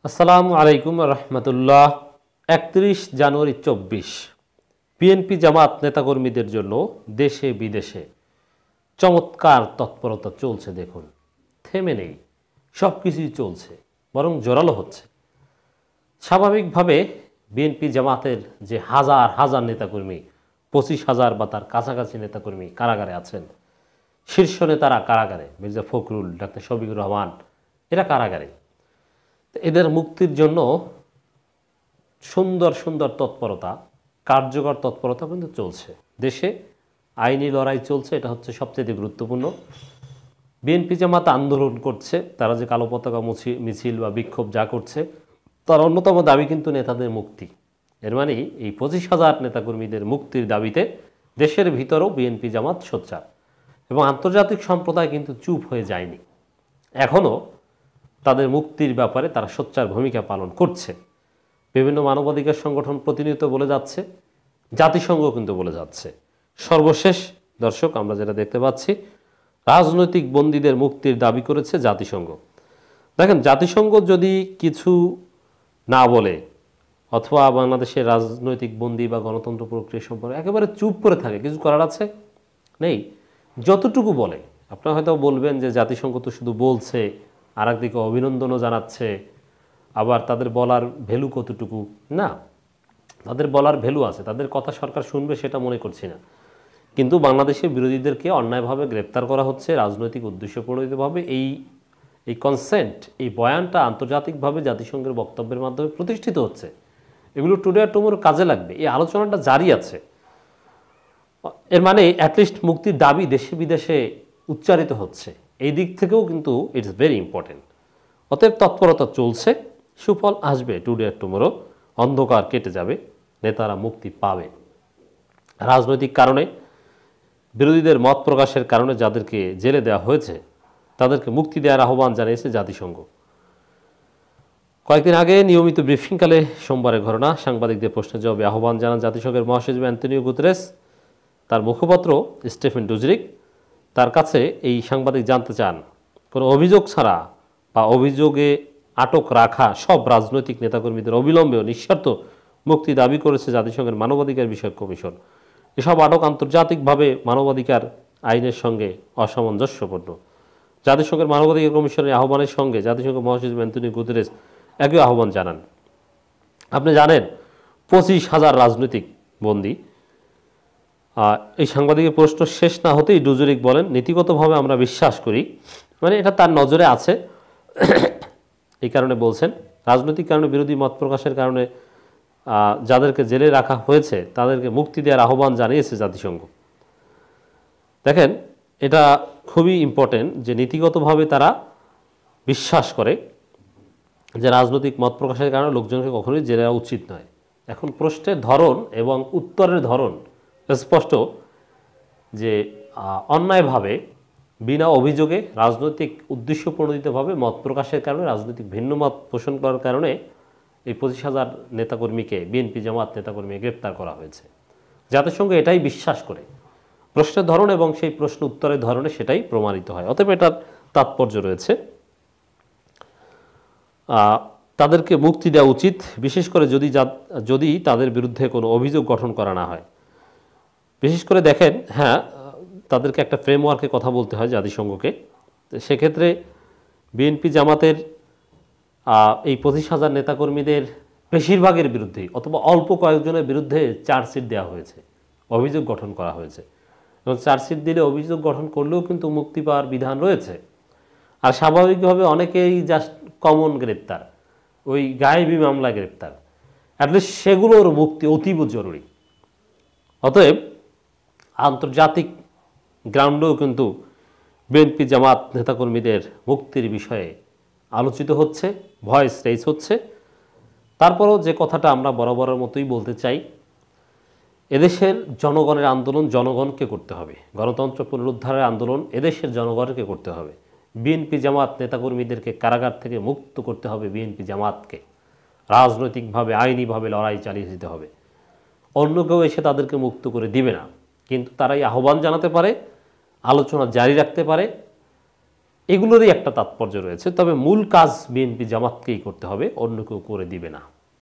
আসসালামু আলাইকুম রহমতুল্লাহ। 31 জানুয়ারি 24 বিএনপি জামাত নেতাকর্মীদের জন্য দেশে বিদেশে চমৎকার তৎপরতা চলছে। দেখুন, থেমে নেই, সব কিছুই চলছে, বরং জোরালো হচ্ছে। স্বাভাবিকভাবে বিএনপি জামাতের যে হাজার হাজার নেতাকর্মী, 25,000 বা তার কাছাকাছি নেতাকর্মী কারাগারে আছেন। শীর্ষ নেতারা কারাগারে, মির্জা ফখরুল, ডাক্তার শফিকুর রহমান, এরা কারাগারে। এদের মুক্তির জন্য সুন্দর সুন্দর তৎপরতা, কার্যকর তৎপরতা কিন্তু চলছে। দেশে আইনি লড়াই চলছে, এটা হচ্ছে সবচেয়ে গুরুত্বপূর্ণ। বিএনপি জামাত আন্দোলন করছে, তারা যে কালো পতাকা মিছিল বা বিক্ষোভ যা করছে, তার অন্যতম দাবি কিন্তু নেতাদের মুক্তি। এর মানে এই 25,000 নেতাকর্মীদের মুক্তির দাবিতে দেশের ভিতরেও বিএনপি জামাত সোচ্চার, এবং আন্তর্জাতিক সম্প্রদায় কিন্তু চুপ হয়ে যায়নি। এখনও তাদের মুক্তির ব্যাপারে তারা সোচ্চার ভূমিকা পালন করছে। বিভিন্ন মানবাধিকার সংগঠন প্রতিনিয়ত বলে যাচ্ছে, জাতিসংঘ কিন্তু বলে যাচ্ছে। সর্বশেষ দর্শক, আমরা যেটা দেখতে পাচ্ছি, রাজনৈতিক বন্দীদের মুক্তির দাবি করেছে জাতিসংঘ। দেখেন, জাতিসংঘ যদি কিছু না বলে অথবা বাংলাদেশের রাজনৈতিক বন্দী বা গণতন্ত্র প্রক্রিয়া সম্পর্কে একেবারে চুপ করে থাকে, কিছু করার আছে নেই। যতটুকু বলে, আপনারা হয়তো বলবেন যে জাতিসংঘ তো শুধু বলছে, আর একদিকে অভিনন্দনও জানাচ্ছে, আবার তাদের বলার ভ্যালু কতটুকু? না, তাদের বলার ভ্যালু আছে, তাদের কথা সরকার শুনবে সেটা মনে করছি না। কিন্তু বাংলাদেশের বিরোধীদেরকে অন্যায়ভাবে গ্রেপ্তার করা হচ্ছে রাজনৈতিক উদ্দেশ্যপ্রণোদিতভাবে। এই কনসেন্ট, এই বয়ানটা আন্তর্জাতিকভাবে জাতিসংঘের বক্তব্যের মাধ্যমে প্রতিষ্ঠিত হচ্ছে। এগুলো টুডে আর টুমোর কাজে লাগবে। এই আলোচনাটা জারি আছে। এর মানে অ্যাটলিস্ট মুক্তির দাবি দেশে বিদেশে উচ্চারিত হচ্ছে। এই দিক থেকেও কিন্তু ইটস ভেরি ইম্পর্টেন্ট। অতএব তৎপরতা চলছে, সুফল আসবে টুডে আর টুমোরো। অন্ধকার কেটে যাবে, নেতারা মুক্তি পাবে। রাজনৈতিক কারণে, বিরোধীদের মত প্রকাশের কারণে যাদেরকে জেলে দেওয়া হয়েছে তাদেরকে মুক্তি দেওয়ার আহ্বান জানিয়েছে জাতিসংঘ। কয়েকদিন আগে নিয়মিত ব্রিফিংকালে সোমবারের ঘটনা, সাংবাদিকদের প্রশ্নের জবাবে আহ্বান জানান জাতিসংঘের মহাসচিব অ্যান্টোনিও গুতেরেস। তার মুখপাত্র স্টেফেন ডুজারিক, তার কাছে এই সাংবাদিক জানতে চান, কোনো অভিযোগ ছাড়া বা অভিযোগে আটক রাখা সব রাজনৈতিক নেতাকর্মীদের অবিলম্বে ও নিঃশর্ত মুক্তি দাবি করেছে জাতিসংঘের মানবাধিকার বিষয়ক কমিশন। এসব আটক আন্তর্জাতিকভাবে মানবাধিকার আইনের সঙ্গে অসামঞ্জস্যপূর্ণ। জাতিসংঘের মানবাধিকার কমিশনের আহ্বানের সঙ্গে জাতিসংঘ মহাসচিব অ্যান্টোনিও গুতেরেস একই আহ্বান জানান। আপনি জানেন, 25,000 রাজনৈতিক বন্দী। এই সাংবাদিকের প্রশ্ন শেষ না হতেই ডুজারিক বলেন, নীতিগতভাবে আমরা বিশ্বাস করি, মানে এটা তার নজরে আছে, এই কারণে বলছেন, রাজনৈতিক কারণে, বিরোধী মত প্রকাশের কারণে যাদেরকে জেলে রাখা হয়েছে তাদেরকে মুক্তি দেওয়ার আহ্বান জানিয়েছে জাতিসংঘ। দেখেন, এটা খুবই ইম্পর্টেন্ট যে নীতিগতভাবে তারা বিশ্বাস করে যে রাজনৈতিক মত প্রকাশের কারণে লোকজনকে কখনোই জেলে দেওয়া উচিত নয়। এখন প্রশ্নের ধরন এবং উত্তরের ধরন স্পষ্ট যে অন্যায়ভাবে, বিনা অভিযোগে, রাজনৈতিক উদ্দেশ্যপ্রণোদিতভাবে মত প্রকাশের কারণে, রাজনৈতিক ভিন্ন মত পোষণ করার কারণে এই 25,000 নেতাকর্মীকে, বিএনপি জামাত নেতাকর্মী গ্রেপ্তার করা হয়েছে। জাতিসংঘ এটাই বিশ্বাস করে। প্রশ্নের ধরন এবং সেই প্রশ্ন উত্তরের ধরনে সেটাই প্রমাণিত হয়। অতএব এটার তাৎপর্য রয়েছে। তাদেরকে মুক্তি দেওয়া উচিত, বিশেষ করে যদি তাদের বিরুদ্ধে কোনো অভিযোগ গঠন করা না হয়। বিশেষ করে দেখেন, হ্যাঁ, তাদেরকে একটা ফ্রেমওয়ার্কে কথা বলতে হয় জাতিসংঘকে। সেক্ষেত্রে বিএনপি জামাতের এই 25,000 নেতাকর্মীদের বেশিরভাগের বিরুদ্ধেই অথবা অল্প কয়েকজনের বিরুদ্ধে চার্জশিট দেওয়া হয়েছে, অভিযোগ গঠন করা হয়েছে। এবং চার্জশিট দিলে, অভিযোগ গঠন করলেও কিন্তু মুক্তি পাওয়ার বিধান রয়েছে। আর স্বাভাবিকভাবে অনেকেই জাস্ট কমন গ্রেপ্তার, ওই গায়েবী মামলা গ্রেপ্তার, অ্যাটলিস্ট সেগুলোর মুক্তি অতীব জরুরি। অতএব আন্তর্জাতিক গ্রাউন্ডেও কিন্তু বিএনপি জামাত নেতাকর্মীদের মুক্তির বিষয়ে আলোচিত হচ্ছে, ভয়েস রেইজ হচ্ছে। তারপরেও যে কথাটা আমরা বরাবরের মতোই বলতে চাই, এদেশের জনগণের আন্দোলন জনগণকে করতে হবে। গণতন্ত্র পুনরুদ্ধারের আন্দোলন এদেশের জনগণকে করতে হবে। বিএনপি জামাত নেতাকর্মীদেরকে কারাগার থেকে মুক্ত করতে হবে। বিএনপি জামাতকে রাজনৈতিকভাবে, আইনিভাবে লড়াই চালিয়ে যেতে হবে। অন্য কেউ এসে তাদেরকে মুক্ত করে দিবে না, কিন্তু তারাই আহ্বান জানাতে পারে, আলোচনা জারি রাখতে পারে। এগুলোরই একটা তাৎপর্য রয়েছে। তবে মূল কাজ বিএনপি জামাতকেই করতে হবে, অন্য কেউ করে দিবে না।